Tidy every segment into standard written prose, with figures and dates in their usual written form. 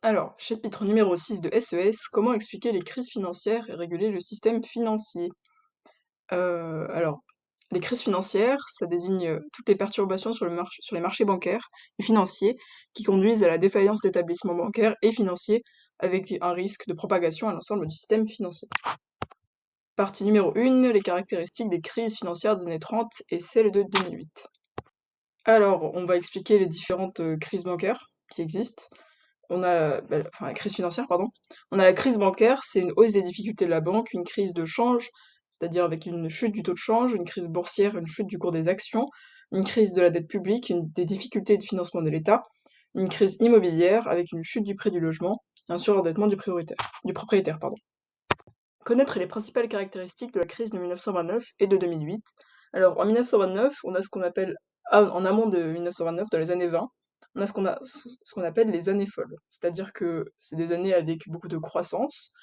Alors, chapitre numéro 6 de SES, comment expliquer les crises financières et réguler le système financier? Alors, les crises financières, ça désigne toutes les perturbations sur les marchés bancaires et financiers qui conduisent à la défaillance d'établissements bancaires et financiers avec un risque de propagation à l'ensemble du système financier. Partie numéro 1, les caractéristiques des crises financières des années 30 et celles de 2008. Alors, on va expliquer les différentes crises bancaires qui existent. Enfin la crise financière, pardon. On a la crise bancaire, c'est une hausse des difficultés de la banque, une crise de change, c'est-à-dire avec une chute du taux de change, une crise boursière, une chute du cours des actions, une crise de la dette publique, des difficultés de financement de l'État, une crise immobilière avec une chute du prix du logement, et un surendettement du propriétaire, pardon. Connaître les principales caractéristiques de la crise de 1929 et de 2008. Alors, en 1929, on a ce qu'on appelle, en amont de 1929, dans les années 20, on a ce qu'on appelle les années folles. C'est-à-dire que c'est des années avec beaucoup de croissance.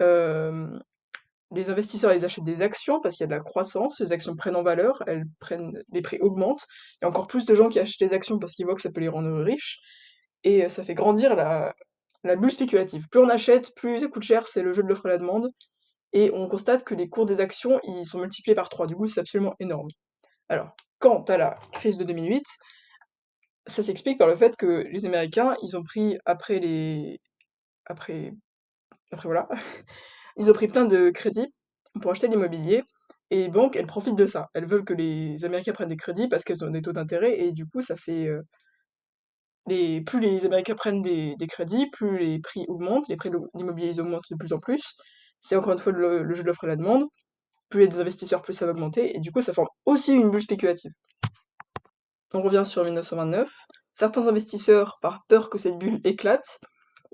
Euh, les investisseurs, ils achètent des actions parce qu'il y a de la croissance, les actions prennent en valeur, les prix augmentent. Il y a encore plus de gens qui achètent les actions parce qu'ils voient que ça peut les rendre riches. Et ça fait grandir la bulle spéculative. Plus on achète, plus ça coûte cher, c'est le jeu de l'offre et la demande. Et on constate que les cours des actions, ils sont multipliés par 3. Du coup, c'est absolument énorme. Alors, quant à la crise de 2008, ça s'explique par le fait que les Américains, ils ont pris après, après voilà, ils ont pris plein de crédits pour acheter de l'immobilier, et les banques, elles profitent de ça. Elles veulent que les Américains prennent des crédits parce qu'elles ont des taux d'intérêt, et du coup, ça fait plus les Américains prennent des crédits, plus les prix augmentent, les prix de l'immobilier ils augmentent de plus en plus. C'est encore une fois le jeu de l'offre et la demande. Plus il y a des investisseurs, plus ça va augmenter, et du coup ça forme aussi une bulle spéculative. On revient sur 1929. Certains investisseurs, par peur que cette bulle éclate,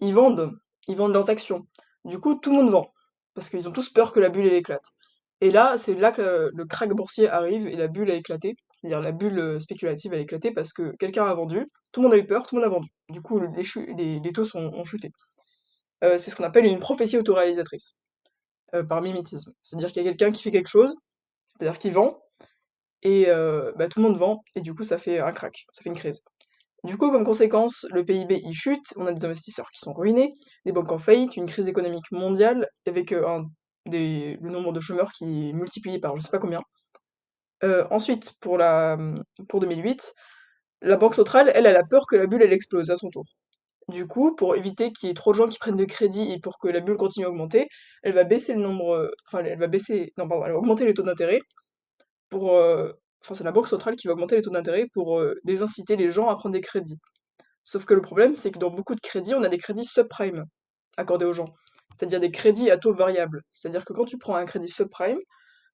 ils vendent, ils vendent leurs actions. Du coup, tout le monde vend, parce qu'ils ont tous peur que la bulle elle éclate. Et là, c'est là que le krach boursier arrive et la bulle a éclaté. C'est-à-dire la bulle spéculative a éclaté parce que quelqu'un a vendu, tout le monde a eu peur, tout le monde a vendu. Du coup, les taux ont chuté. C'est ce qu'on appelle une prophétie autoréalisatrice, par mimétisme. C'est-à-dire qu'il y a quelqu'un qui fait quelque chose, c'est-à-dire qu'il vend, et tout le monde vend, et du coup ça fait un crack, ça fait une crise. Du coup, comme conséquence, le PIB il chute, on a des investisseurs qui sont ruinés, des banques en faillite, une crise économique mondiale, avec le nombre de chômeurs qui est multiplié par je sais pas combien. Ensuite, pour 2008, la Banque centrale, elle a peur que la bulle elle explose à son tour. Du coup, pour éviter qu'il y ait trop de gens qui prennent de crédit et pour que la bulle continue à augmenter, elle va baisser le nombre, enfin elle va baisser, non pardon, elle va augmenter les taux d'intérêt pour, enfin c'est la banque centrale qui va augmenter les taux d'intérêt pour désinciter les gens à prendre des crédits. Sauf que le problème, c'est que dans beaucoup de crédits, on a des crédits subprime accordés aux gens. C'est-à-dire des crédits à taux variable. C'est-à-dire que quand tu prends un crédit subprime,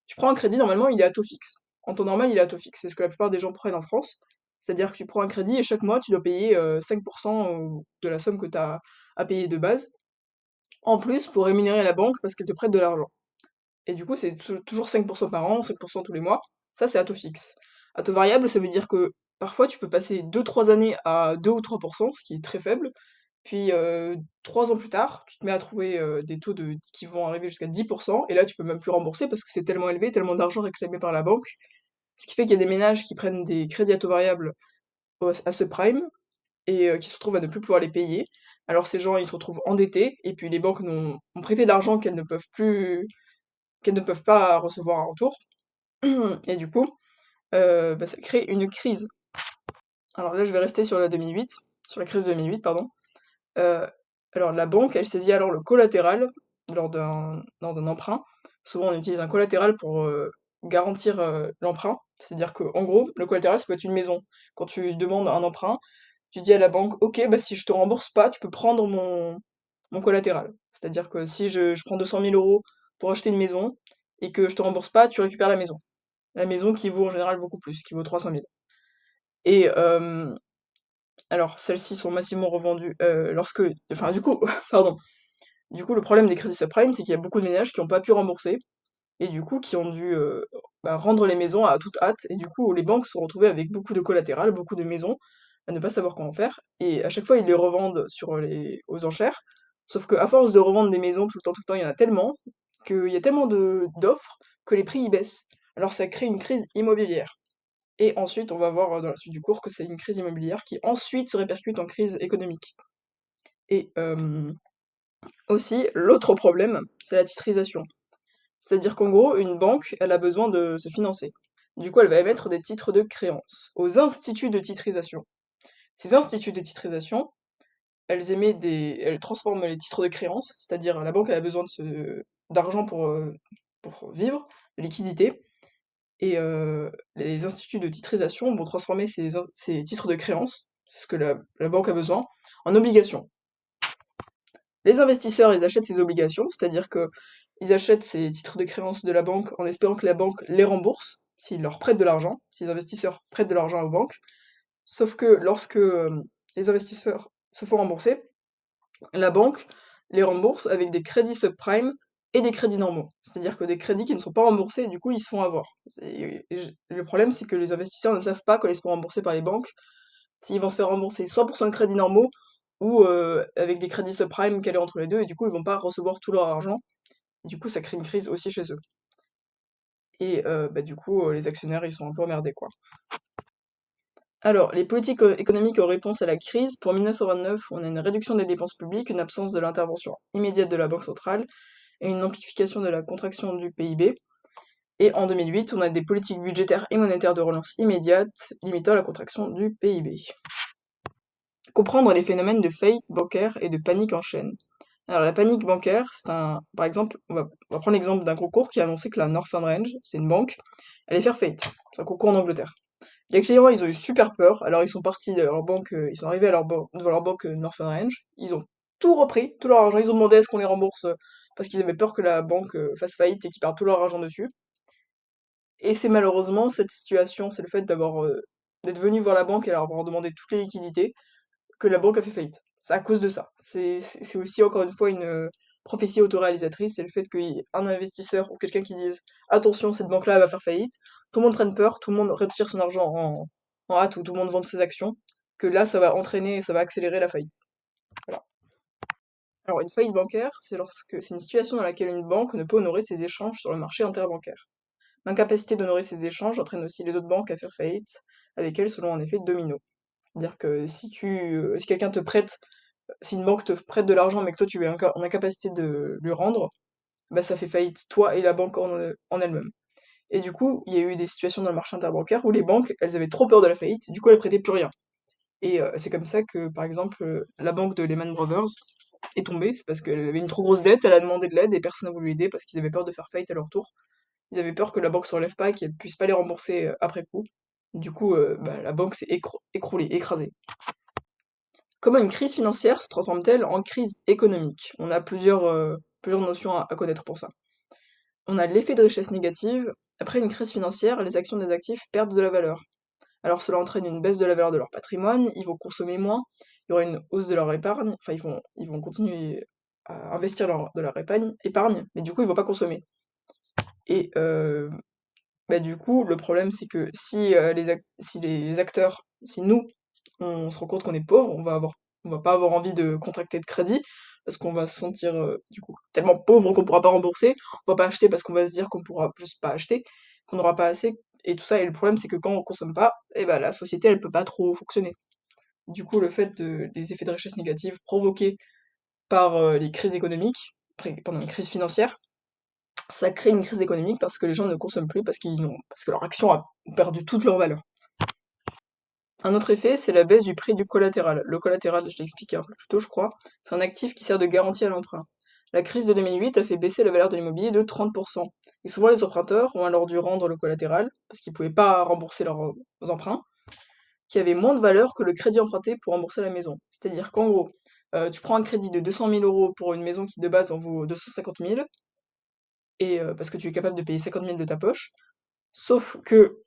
tu prends un crédit, normalement, il est à taux fixe. En temps normal, il est à taux fixe. C'est ce que la plupart des gens prennent en France. C'est-à-dire que tu prends un crédit et chaque mois, tu dois payer 5% de la somme que tu as à payer de base, en plus pour rémunérer la banque parce qu'elle te prête de l'argent. Et du coup, c'est toujours 5% par an, 5% tous les mois. Ça, c'est à taux fixe. À taux variable, ça veut dire que parfois, tu peux passer 2 3 années à 2 ou 3%, ce qui est très faible. Puis, 3 ans plus tard, tu te mets à trouver des taux qui vont arriver jusqu'à 10%, et là, tu peux même plus rembourser parce que c'est tellement élevé, tellement d'argent réclamé par la banque. Ce qui fait qu'il y a des ménages qui prennent des crédits à taux variable à ce prime, et qui se retrouvent à ne plus pouvoir les payer. Alors ces gens, ils se retrouvent endettés, et puis les banques ont prêté de l'argent qu'elles ne peuvent pas recevoir en retour. Et du coup, ça crée une crise. Alors là, je vais rester sur la 2008, sur la crise de 2008, pardon. Euh, alors la banque, elle saisit alors le collatéral lors d'un emprunt. Souvent, on utilise un collatéral pour garantir l'emprunt. C'est-à-dire que, en gros, le collatéral, ça peut être une maison. Quand tu demandes un emprunt, tu dis à la banque, ok, bah si je te rembourse pas, tu peux prendre mon collatéral. C'est-à-dire que si je prends 200 000 € pour acheter une maison et que je te rembourse pas, tu récupères la maison. La maison qui vaut en général beaucoup plus, qui vaut 300 000. Et alors, celles-ci sont massivement revendues enfin, du coup, pardon. Du coup, le problème des crédits subprimes, c'est qu'il y a beaucoup de ménages qui n'ont pas pu rembourser et du coup qui ont dû rendre les maisons à toute hâte. Et du coup, les banques se sont retrouvées avec beaucoup de collatéral, beaucoup de maisons, à ne pas savoir comment faire. Et à chaque fois, ils les revendent aux enchères. Sauf qu'à force de revendre des maisons tout le temps, il y en a tellement qu'il y a tellement d'offres que les prix y baissent. Alors ça crée une crise immobilière. Et ensuite, on va voir dans la suite du cours que c'est une crise immobilière qui ensuite se répercute en crise économique. Et aussi, l'autre problème, c'est la titrisation. C'est-à-dire qu'en gros, une banque, elle a besoin de se financer. Du coup, elle va émettre des titres de créance aux instituts de titrisation. Ces instituts de titrisation, elles transforment les titres de créance, c'est-à-dire la banque elle a besoin d'argent pour vivre, de liquidité, et les instituts de titrisation vont transformer ces titres de créance, c'est ce que la banque a besoin, en obligations. Les investisseurs, ils achètent ces obligations, c'est-à-dire que ils achètent ces titres de créance de la banque en espérant que la banque les rembourse s'ils leur prêtent de l'argent, si les investisseurs prêtent de l'argent aux banques. Sauf que lorsque les investisseurs se font rembourser, la banque les rembourse avec des crédits subprime et des crédits normaux. C'est-à-dire que des crédits qui ne sont pas remboursés, du coup, ils se font avoir. Le problème, c'est que les investisseurs ne savent pas quand ils se font rembourser par les banques, s'ils vont se faire rembourser soit pour de crédits normaux, ou avec des crédits subprime calés entre les deux, et du coup, ils vont pas recevoir tout leur argent. Et du coup, ça crée une crise aussi chez eux. Et bah, du coup, les actionnaires, ils sont un peu emmerdés, quoi. Alors, les politiques économiques en réponse à la crise, pour 1929, on a une réduction des dépenses publiques, une absence de l'intervention immédiate de la Banque centrale et une amplification de la contraction du PIB. Et en 2008, on a des politiques budgétaires et monétaires de relance immédiate, limitant la contraction du PIB. Comprendre les phénomènes de faillite bancaire et de panique en chaîne. Alors la panique bancaire, par exemple, on va prendre l'exemple d'un concours qui a annoncé que la Northern Range, c'est une banque, allait faire faillite. C'est un concours en Angleterre. Les clients, ils ont eu super peur, alors ils sont partis de leur banque, ils sont arrivés devant leur banque Northern Range, ils ont tout repris, tout leur argent, ils ont demandé à ce qu'on les rembourse parce qu'ils avaient peur que la banque fasse faillite et qu'ils perdent tout leur argent dessus. Et c'est malheureusement cette situation, c'est le fait d'être venu voir la banque et leur avoir demandé toutes les liquidités, que la banque a fait faillite. C'est à cause de ça. C'est aussi encore une fois une prophétie autoréalisatrice, c'est le fait qu'un investisseur ou quelqu'un qui dise attention, cette banque-là elle va faire faillite, tout le monde prenne peur, tout le monde retire son argent en hâte ou tout le monde vende ses actions, que là ça va entraîner et ça va accélérer la faillite. Voilà. Alors une faillite bancaire, c'est une situation dans laquelle une banque ne peut honorer ses échanges sur le marché interbancaire. L'incapacité d'honorer ces échanges entraîne aussi les autres banques à faire faillite, avec elles selon un effet domino. C'est-à-dire que si quelqu'un te prête si une banque te prête de l'argent mais que toi tu es en incapacité de lui rendre, bah ça fait faillite toi et la banque en elle-même. Et du coup, il y a eu des situations dans le marché interbancaire où les banques, elles avaient trop peur de la faillite, du coup elles prêtaient plus rien. Et c'est comme ça que, par exemple, la banque de Lehman Brothers est tombée, c'est parce qu'elle avait une trop grosse dette, elle a demandé de l'aide et personne n'a voulu l'aider parce qu'ils avaient peur de faire faillite à leur tour. Ils avaient peur que la banque se relève pas et qu'elle puisse pas les rembourser après coup. Du coup, bah, la banque s'est écroulée, écrasée. Comment une crise financière se transforme-t-elle en crise économique? On a plusieurs notions à connaître pour ça. On a l'effet de richesse négative. Après une crise financière, les actions des actifs perdent de la valeur. Alors cela entraîne une baisse de la valeur de leur patrimoine, ils vont consommer moins, il y aura une hausse de leur épargne, enfin ils vont continuer à investir de leur épargne, mais du coup ils vont pas consommer. Et bah, du coup, le problème c'est que si les acteurs, si nous, on se rend compte qu'on est pauvre, on va pas avoir envie de contracter de crédit parce qu'on va se sentir du coup tellement pauvre qu'on pourra pas rembourser. On va pas acheter parce qu'on va se dire qu'on pourra juste pas acheter, qu'on n'aura pas assez et tout ça. Et le problème c'est que quand on consomme pas, et ben la société elle peut pas trop fonctionner. Du coup, le fait des effets de richesse négative provoqués par les crises économiques, pendant une crise financière, ça crée une crise économique parce que les gens ne consomment plus parce que leur action a perdu toute leur valeur. Un autre effet, c'est la baisse du prix du collatéral. Le collatéral, je l'ai expliqué un peu plus tôt, je crois, c'est un actif qui sert de garantie à l'emprunt. La crise de 2008 a fait baisser la valeur de l'immobilier de 30%. Et souvent, les emprunteurs ont alors dû rendre le collatéral, parce qu'ils ne pouvaient pas rembourser leurs emprunts, qui avait moins de valeur que le crédit emprunté pour rembourser la maison. C'est-à-dire qu'en gros, tu prends un crédit de 200 000 euros pour une maison qui de base en vaut 250 000, et parce que tu es capable de payer 50 000 de ta poche, sauf que,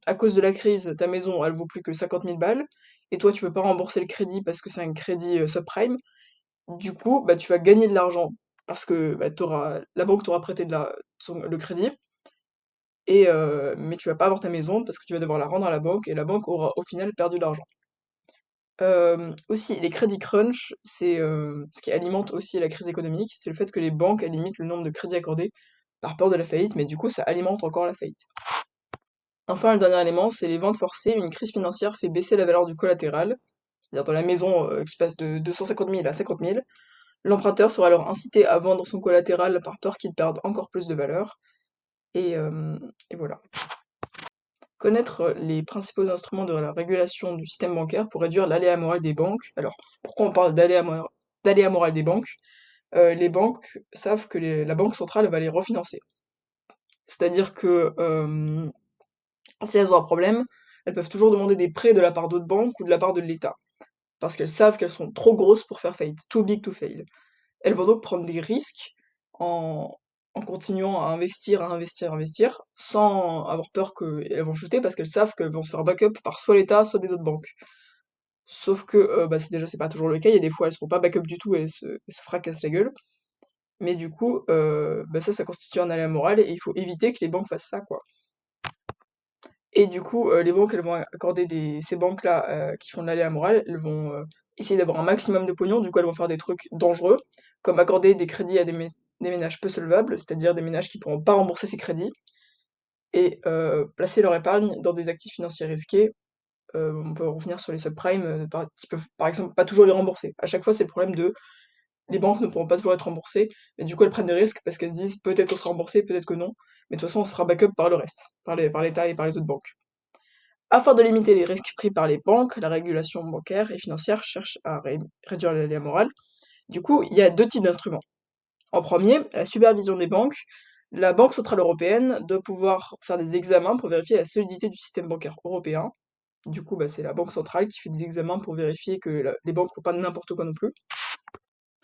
à cause de la crise, ta maison, elle vaut plus que 50 000 balles, et toi, tu peux pas rembourser le crédit parce que c'est un crédit subprime. Du coup, bah, tu vas gagner de l'argent parce que bah, la banque t'aura prêté le crédit, mais tu vas pas avoir ta maison parce que tu vas devoir la rendre à la banque, et la banque aura au final perdu de l'argent. Aussi, les crédits crunch, c'est ce qui alimente aussi la crise économique, c'est le fait que les banques, elles limitent le nombre de crédits accordés par peur de la faillite, mais du coup, ça alimente encore la faillite. Enfin, le dernier élément, c'est les ventes forcées. Une crise financière fait baisser la valeur du collatéral, c'est-à-dire dans la maison qui passe de 250 000 à 50 000, l'emprunteur sera alors incité à vendre son collatéral par peur qu'il perde encore plus de valeur, et voilà. Connaître les principaux instruments de la régulation du système bancaire pour réduire l'aléa moral des banques. Alors, pourquoi on parle d'aléa moral des banques? Les banques savent que la banque centrale va les refinancer. C'est-à-dire que si elles ont un problème, elles peuvent toujours demander des prêts de la part d'autres banques ou de la part de l'État, parce qu'elles savent qu'elles sont trop grosses pour faire faillite, too big to fail. Elles vont donc prendre des risques en, en continuant à investir, à investir, à investir, sans avoir peur qu'elles vont chuter, parce qu'elles savent qu'elles vont se faire backup par soit l'État, soit des autres banques. Sauf que bah, c'est pas toujours le cas, il y a des fois elles se font pas backup du tout et elles se fracassent la gueule. Mais du coup, bah, ça constitue un aléa moral et il faut éviter que les banques fassent ça, quoi. Et du coup, les banques, elles vont accorder ces banques-là, qui font de l'aléa moral, elles vont, essayer d'avoir un maximum de pognon, du coup elles vont faire des trucs dangereux, comme accorder des crédits à des ménages peu solvables, c'est-à-dire des ménages qui pourront pas rembourser ces crédits, et placer leur épargne dans des actifs financiers risqués. On peut revenir sur les subprimes, qui peuvent, par exemple, pas toujours les rembourser. À chaque fois, c'est le problème de les banques ne pourront pas toujours être remboursées, mais du coup elles prennent des risques parce qu'elles se disent peut-être qu'on sera remboursé, peut-être que non, mais de toute façon on se fera backup par le reste, par l'État et par les autres banques. Afin de limiter les risques pris par les banques, la régulation bancaire et financière cherche à réduire l'aléa moral. Du coup, il y a deux types d'instruments. En premier, la supervision des banques. La Banque centrale européenne doit pouvoir faire des examens pour vérifier la solidité du système bancaire européen. Du coup, bah, c'est la Banque centrale qui fait des examens pour vérifier que les banques font pas n'importe quoi non plus.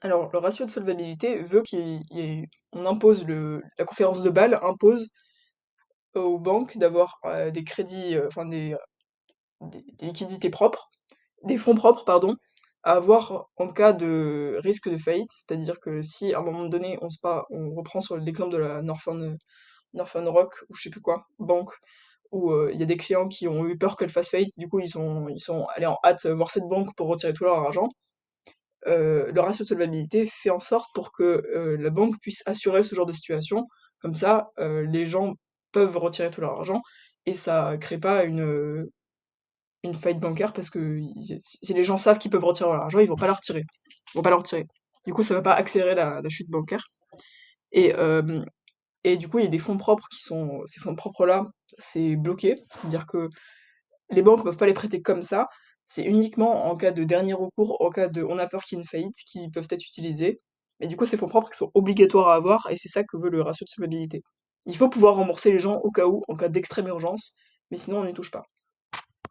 Alors, le ratio de solvabilité veut on impose la conférence de Bâle impose aux banques d'avoir des crédits, enfin des liquidités propres, des fonds propres, pardon, à avoir en cas de risque de faillite. C'est-à-dire que si à un moment donné, on reprend sur l'exemple de la Northern Rock ou je sais plus quoi, banque, où il y a des clients qui ont eu peur qu'elle fasse faillite, du coup ils sont allés en hâte voir cette banque pour retirer tout leur argent. Le ratio de solvabilité fait en sorte pour que la banque puisse assurer ce genre de situation. Comme ça, les gens peuvent retirer tout leur argent et ça crée pas une faillite bancaire parce que si les gens savent qu'ils peuvent retirer leur argent, ils vont pas la retirer. Ils vont pas la retirer. Du coup, ça va pas accélérer la chute bancaire. Et, et du coup, il y a des fonds propres ces fonds propres-là, c'est bloqué. C'est-à-dire que les banques peuvent pas les prêter comme ça. C'est uniquement en cas de dernier recours, en cas de on a peur qu'il y ait une faillite, qui peuvent être utilisés. Mais du coup, c'est fonds propres qui sont obligatoires à avoir, et c'est ça que veut le ratio de solvabilité. Il faut pouvoir rembourser les gens au cas où, en cas d'extrême urgence, mais sinon on n'y touche pas.